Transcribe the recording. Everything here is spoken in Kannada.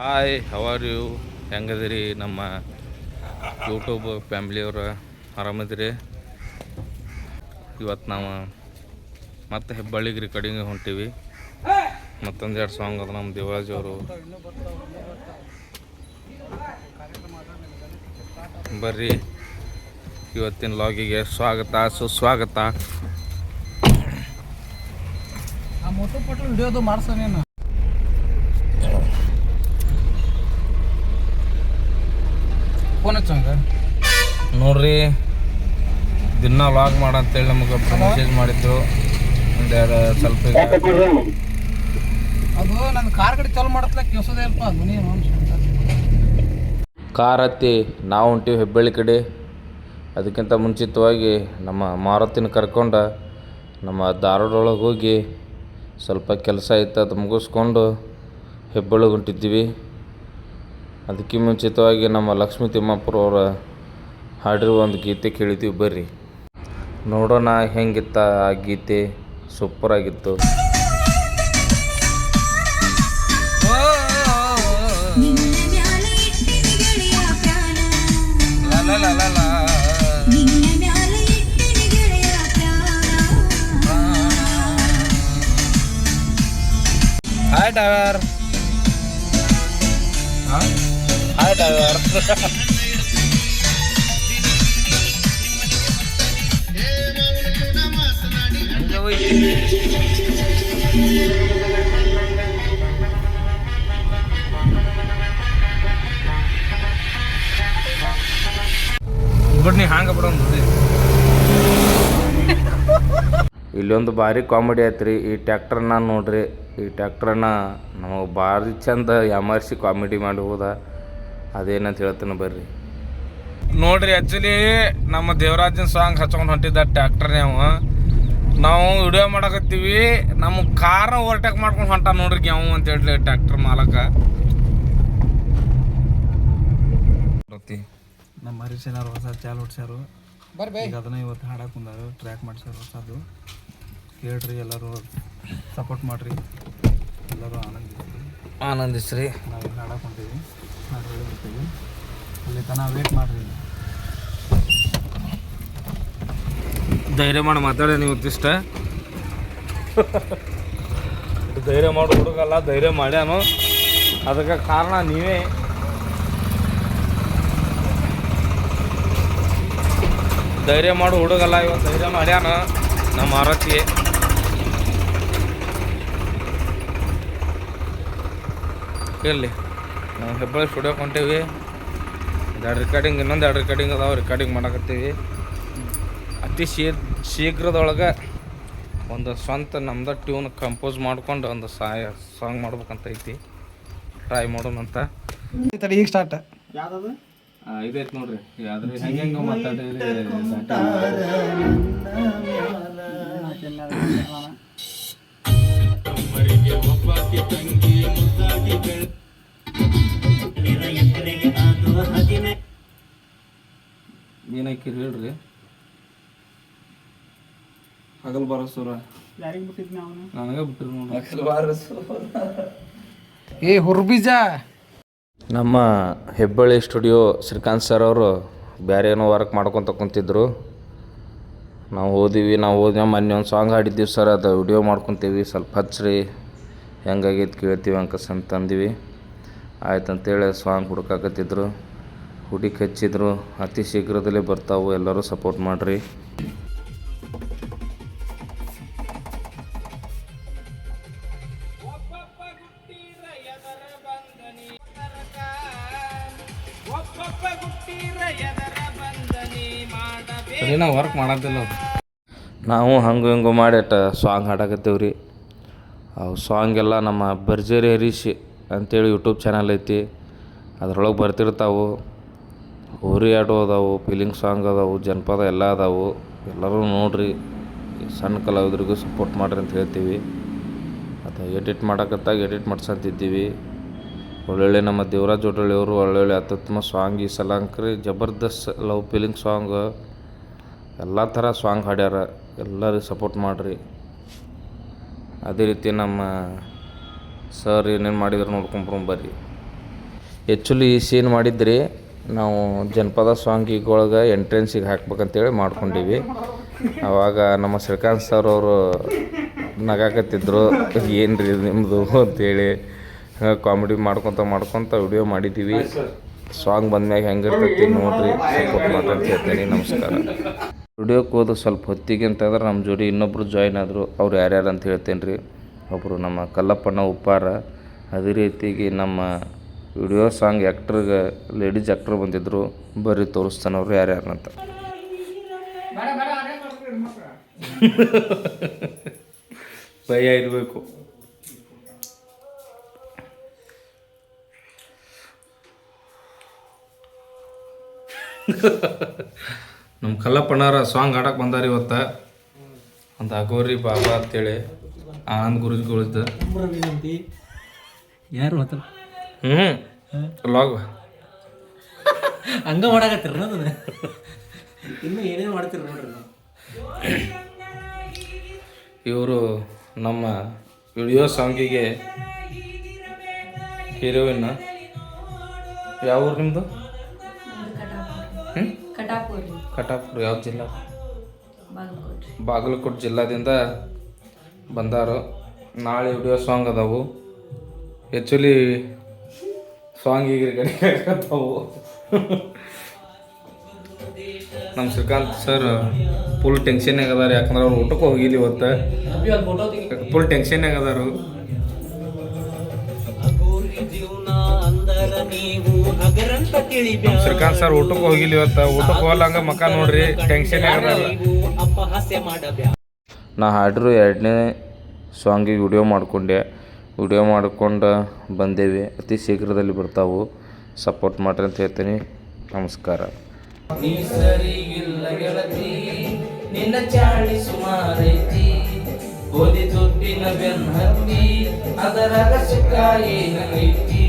ಹಾಯ್ ಹೌ ಆರ್ ಯು ಹೆಂಗದಿರಿ ನಮ್ಮ ಯೂಟ್ಯೂಬ್ ಫ್ಯಾಮ್ಲಿಯವ್ರ ಆರಾಮದಿರಿ. ಇವತ್ತು ನಾವು ಮತ್ತೆ ಹೆಬ್ಬಳ್ಳಿಗೆ ರೆಕಾರ್ಡಿಂಗ್ ಹೊಂಟೀವಿ. ಮತ್ತೊಂದೆರಡು ಸಾಂಗ್ ಅದು ನಮ್ಮ ದೇವರಾಜ್ ಅವರು. ಬರ್ರಿ ಇವತ್ತಿನ ಲಾಗಿಗೆ ಸ್ವಾಗತ ಸುಸ್ವಾಗತ. ವಿಡಿಯೋದು ಮಾಡ್ಸೋನೇನು ಫೋನ್ ಹಚ್ಚಂಗ ನೋಡ್ರಿ, ದಿನ ವ್ಲಾಗ್ ಮಾಡಂತೇಳಿ ನಮಗೆ ಮೆಸೇಜ್ ಮಾಡಿದ್ರು. ಒಂದೆರಡು ಸ್ವಲ್ಪ ಅದು ನನ್ನ ಕಾರ್ ಕಡೆ ಚಾಲು ಮಾಡತ್ಲ ಕೆಲಸದೇ ಇಲ್ಪ ಅದು ನೀನು ಕಾರ್ ಹತ್ತಿ ನಾವು ಹೊಂಟೀವಿ ಹೆಬ್ಬಳ್ಳಿ ಕಡೆ. ಅದಕ್ಕಿಂತ ಮುಂಚಿತವಾಗಿ ನಮ್ಮ ಮಾರುತಿನ ಕರ್ಕೊಂಡು ನಮ್ಮ ಧಾರವಾಡೊಳಗೆ ಹೋಗಿ ಸ್ವಲ್ಪ ಕೆಲಸ ಇತ್ತು, ಅದು ಮುಗಿಸ್ಕೊಂಡು ಹೆಬ್ಬಳ್ಳಿಗೆ ಹೊಂಟಿದ್ದೀವಿ. ಅದಕ್ಕೆ ಮುಂಚಿತವಾಗಿ ನಮ್ಮ ಲಕ್ಷ್ಮೀ ತಿಮ್ಮಾಪುರವ್ರ ಹಾಡಿರುವ ಒಂದು ಗೀತೆ ಕೇಳಿದ್ದೀವಿ. ಬರ್ರಿ ನೋಡೋಣ ಹೆಂಗಿತ್ತ ಆ ಗೀತೆ. ಸೂಪರಾಗಿತ್ತು. Hi driver, hi driver. But ನೀ ಹಂಗೆ ಬಿಡೋದು. ಇಲ್ಲೊಂದು ಭಾರಿ ಕಾಮಿಡಿ ಆಯ್ತು ರೀ. ಈ ಟ್ಯಾಕ್ಟ್ರನ್ನ ನೋಡ್ರಿ, ಈ ಟ್ಯಾಕ್ಟ್ರನ್ನ ನಮಗೆ ಭಾರಿ ಚಂದ ಯಾಮರ್ಸಿ ಕಾಮಿಡಿ ಮಾಡಿ ಹೋದ. ಅದೇನಂತ ಹೇಳ್ತಾನೆ ಬರ್ರಿ ನೋಡ್ರಿ. ಆ್ಯಕ್ಚುಲಿ ನಮ್ಮ ದೇವರಾಜನ ಸಾಂಗ್ ಹಚ್ಕೊಂಡು ಹೊಂಟಿದ್ದ ಟ್ಯಾಕ್ಟರ್ನೇ ನಾವು ವಿಡಿಯೋ ಮಾಡಕತ್ತೀವಿ. ನಮ್ಮ ಕಾರ್ನ ಓವರ್ಟೇಕ್ ಮಾಡ್ಕೊಂಡು ಹೊಂಟ ನೋಡ್ರಿ ಗ್ಯಾವು ಅಂತ ಹೇಳಿ ಟ್ಯಾಕ್ಟರ್ ಮಾಲಕ. ನಮ್ಮ ಹರೀಶನವ್ರು ಹೊಸ ಚಾಲ್ ಹೊಡ್ಸ್ಯಾರು. ಈಗ ಅದನ್ನ ಇವತ್ತು ಹಾಡಕ್ಕೆ ಬಂದಾರು, ಟ್ರ್ಯಾಕ್ ಮಾಡ್ಸ್ಯಾರು ಹೊಸದು. ಕೇಳ್ರಿ, ಎಲ್ಲರೂ ಸಪೋರ್ಟ್ ಮಾಡಿರಿ, ಎಲ್ಲರೂ ಆನಂದಿಸ್ರಿ. ನಾವು ಹಾಡಕ್ಕೆ ಹೊಂಟೀವಿ, ಹಾಡು ಹೇಳ್ತೀವಿ. ಅಲ್ಲಿ ತನಕ ವೇಟ್ ಮಾಡಿರಿ. ಧೈರ್ಯ ಮಾಡಿ ಮಾತಾಡಿ ನೀವು ಇಷ್ಟ ಧೈರ್ಯ ಮಾಡಿ ಹುಡುಗಲ್ಲ, ಧೈರ್ಯ ಮಾಡ್ಯಾನು. ಅದಕ್ಕೆ ಕಾರಣ ನೀವೇ. ಧೈರ್ಯ ಮಾಡು ಹುಡುಗಲ್ಲ, ಇವತ್ತು ಧೈರ್ಯ ಮಾಡ್ಯಾನ ನಮ್ಮ ಮಾರುತಿಗೆ. ಇರಲಿ, ನಾವು ಹೆಬ್ಬಳ್ಳಿ ಸ್ಟುಡಿಯೋಕ್ಕೆ ಹೊಂಟೀವಿ. ಎರಡು ರೆಕಾರ್ಡಿಂಗ್, ಇನ್ನೊಂದು 2 ರೆಕಾರ್ಡಿಂಗ್ ಅದಾವೆ. ರೆಕಾರ್ಡಿಂಗ್ ಮಾಡಕತ್ತೀವಿ. ಅತಿ ಶೀಘ್ರದೊಳಗೆ ಒಂದು ಸ್ವಂತ ನಮ್ದು ಟ್ಯೂನ್ ಕಂಪೋಸ್ ಮಾಡ್ಕೊಂಡು ಒಂದು ಸಾಂಗ್ ಮಾಡ್ಬೇಕಂತ ಐತಿ. ಟ್ರೈ ಮಾಡೋಣಂತ. ಈಗ ಸ್ಟಾರ್ಟ್ ಯಾವ್ದು ಇದೈತೆ ನೋಡ್ರಿ. ಯಾವ್ದು ಹೆಂಗೆ ಮಾತಾಡಿದ್ರೆ ಏನಕ್ಕಿರಿ ಹೇಳ್ರಿ. ಹಗಲ್ ಬಾರಸೂರ ಯಾರಿಗೆ ಬಿಟ್ಟಿದ್ನ ಅವನು? ನನಗೆ ಬಿಟ್ಟಿರು ನೋಡಿ. ಏ ಹುರ್ಬೀಜ. ನಮ್ಮ ಹೆಬ್ಬಳ್ಳಿ ಸ್ಟುಡಿಯೋ ಶ್ರೀಕಾಂತ್ ಸರ್ ಅವರು ಬೇರೆ ಏನೋ ವರ್ಕ್ ಮಾಡ್ಕೊತ ಕುಂತಿದ್ರು. ನಾವು ಹೋದ್ವಿ ಮೊನ್ನೆ ಒಂದು ಸಾಂಗ್ ಹಾಡಿದ್ದೀವಿ ಸರ್, ಅದು ವಿಡಿಯೋ ಮಾಡ್ಕೊತೀವಿ, ಸ್ವಲ್ಪ ಹಚ್ಚ್ರಿ, ಹೆಂಗಾಗೈತೆ ಕೇಳ್ತೀವಿ ಅಂಕಸ್ ಅಂತಂದಿವಿ. ಆಯ್ತು ಅಂತೇಳಿ ಸಾಂಗ್ ಹುಡುಕಾಕತ್ತಿದ್ರು, ಹುಡುಕಿ ಹಚ್ಚಿದ್ರು. ಅತಿ ಶೀಘ್ರದಲ್ಲೇ ಬರ್ತಾವೆ, ಎಲ್ಲರೂ ಸಪೋರ್ಟ್ ಮಾಡಿರಿ. ನಾವು ವರ್ಕ್ ಮಾಡೋದಿಲ್ಲ, ನಾವು ಹಂಗೆ ಹಿಂಗೆ ಮಾಡಿ ಸಾಂಗ್ ಹಾಡಕತ್ತೀವಿ ರೀ. ಅವು ಸಾಂಗ್ ಎಲ್ಲ ನಮ್ಮ ಭರ್ಜರಿ ಹರೀಶ್ ಅಂತೇಳಿ ಯೂಟ್ಯೂಬ್ ಚಾನಲ್ ಐತಿ, ಅದ್ರೊಳಗೆ ಬರ್ತಿರ್ತಾವೆ. ಹೋರಿ ಆಟೋ ಅದಾವು, ಫೀಲಿಂಗ್ ಸಾಂಗ್ ಅದಾವು, ಜನಪದ ಎಲ್ಲ ಅದಾವು. ಎಲ್ಲರೂ ನೋಡಿರಿ, ಸಣ್ಣ ಕಲಾವಿದರಿಗೂ ಸಪೋರ್ಟ್ ಮಾಡಿರಿ ಅಂತ ಹೇಳ್ತೀವಿ. ಅದು ಎಡಿಟ್ ಮಾಡಕತ್ತಾಗ ಎಡಿಟ್ ಮಾಡ್ಸಂತಿದ್ದೀವಿ. ಒಳ್ಳೊಳ್ಳೆ ನಮ್ಮ ದೇವರಾಜ್ ಒಳ್ಳೊಳ್ಳೆಯವರು ಒಳ್ಳೊಳ್ಳೆ ಅತ್ಯುತ್ತಮ ಸಾಂಗ್ ಈ ಸಲ ಅಂಕ್ರಿ ಜಬರ್ದಸ್ತ್ ಲವ್ ಫೀಲಿಂಗ್ ಸಾಂಗ್ ಎಲ್ಲ ಥರ ಸಾಂಗ್ ಹಾಡ್ಯಾರ. ಎಲ್ಲರಿಗೂ ಸಪೋರ್ಟ್ ಮಾಡಿರಿ. ಅದೇ ರೀತಿ ನಮ್ಮ ಸರ್ ಏನೇನು ಮಾಡಿದ್ರು ನೋಡ್ಕೊಂಬರ್ರಿ. ಆ್ಯಕ್ಚುಲಿ ಈ ಸೀನ್ ಮಾಡಿದ್ರಿ ನಾವು ಜನಪದ ಸಾಂಗಿಗೊಳಗೆ ಎಂಟ್ರೆನ್ಸಿಗೆ ಹಾಕ್ಬೇಕಂತೇಳಿ ಮಾಡ್ಕೊಂಡೀವಿ. ಆವಾಗ ನಮ್ಮ ಶ್ರೀಕಾಂತ್ ಸರ್ ಅವರು ನಗಾಕತ್ತಿದ್ರು, ಏನು ರೀ ನಿಮ್ಮದು ಅಂತೇಳಿ. ಕಾಮಿಡಿ ಮಾಡ್ಕೊತ ವಿಡಿಯೋ ಮಾಡಿದ್ದೀವಿ. ಸಾಂಗ್ ಬಂದ್ಮ್ಯಾಗ ಹೆಂಗಿರ್ತೈತಿ ನೋಡ್ರಿ, ಸಪೋರ್ಟ್ ಮಾಡ್ರಿ ಅಂತ ಹೇಳ್ತೀನಿ. ನಮಸ್ಕಾರ. ವಿಡಿಯೋಕ್ಕೆ ಹೋದ ಸ್ವಲ್ಪ ಹೊತ್ತಿಗೆ ಅಂತಂದ್ರೆ ನಮ್ಮ ಜೋಡಿ ಇನ್ನೊಬ್ಬರು ಜಾಯ್ನ್ ಆದರು. ಅವ್ರು ಯಾರ್ಯಾರು ಅಂತ ಹೇಳ್ತೇನೆ ರೀ. ಒಬ್ಬರು ನಮ್ಮ ಕಲ್ಲಪ್ಪಣ್ಣ ಉಪ್ಪಾರ, ಅದೇ ರೀತಿಗೆ ನಮ್ಮ ವಿಡಿಯೋ ಸಾಂಗ್ ಆ್ಯಕ್ಟ್ರಿಗೆ ಲೇಡೀಸ್ ಆ್ಯಕ್ಟ್ರ್ ಬಂದಿದ್ದರು. ಬರ್ರಿ ತೋರಿಸ್ತಾನೆ ಅವ್ರು ಯಾರ್ಯಾರಂತ. ಭಯ ಇರಬೇಕು. ನಮ್ಮ ಕಲ್ಲಪ್ಪಣ್ಣರ ಸಾಂಗ್ ಹಾಡಕ್ಕೆ ಬಂದಾರ ಇವತ್ತು. ಒಂದು ಅಗೋರಿ ಬಾಬಾ ಅಂತೇಳಿ ಆನಂದ್ ಗುರುಜಿಗಳಿದ್ದ. ಯಾರು ಲಾಗ್ ಹಂಗ ಮಾಡಾಕತ್ತೀರ ಅದನ್ನ ಇನ್ನು ಏನೇನು ಮಾಡ್ತೀರ ನೋಡ್ರಿ. ಇವರು ನಮ್ಮ ವಿಡಿಯೋ ಸಾಂಗಿಗೆ ಹೀರೋಯಿನ್. ಯಾವ ಊರು ನಿಮ್ಮದು? ಕಟಾಪುರ. ಯಾವ ಜಿಲ್ಲಾ? ಬಾಗಲಕೋಟೆ ಜಿಲ್ಲಾದಿಂದ ಬಂದಾರು. ನಾಳೆ ವಿಡಿಯೋ ಸಾಂಗ್ ಅದಾವು. ಆ್ಯಕ್ಚುಲಿ ಸಾಂಗ್ ಈಗ ರೆಡಿ ಆಗತ್ತಾವು. ನಮ್ಮ ಶ್ರೀಕಾಂತ್ ಸರ್ ಫುಲ್ ಟೆನ್ಷನ್ನಾಗ ಅದಾರ, ಯಾಕಂದ್ರೆ ಅವ್ರು ಊಟಕ್ಕೆ ಹೋಗಿಲ್ಲ ಇವತ್ತು. ಫುಲ್ ಟೆನ್ಷನ್ನಾಗ ಅದಾರು. ನಮ್ಮ ಶ್ರೀಕಾಂತ್ ಸರ್ ಊಟಕ್ಕೆ ಹೋಗಿಲ್ಲ ಇವತ್ತು. ಊಟಕ್ಕೆ ಹೋಗಲ್ಲಂಗ ಮಕ್ಕ ನೋಡ್ರಿ, ಟೆನ್ಷನ್ನಾಗ ಅದಾರ. ನಾ ಹಾಡಿರೋ 2ನೇ ಸಾಂಗಿಗೆ ವಿಡಿಯೋ ಮಾಡ್ಕೊಂಡು ಬಂದೇವಿ. ಅತಿ ಶೀಘ್ರದಲ್ಲಿ ಬರ್ತಾವು. ಸಪೋರ್ಟ್ ಮಾಡ್ರಿ ಅಂತ ಹೇಳ್ತೀನಿ. ನಮಸ್ಕಾರ. ನಿನ್ನ ಚಾಳಿ ಸುಮಾರೈತಿ, ಓದಿ ದುಡ್ಡಿನ ಬೆನ್ನ ಹತ್ತಿ, ಅದರಾಗ ಸುಖ ಏನೈತಿ.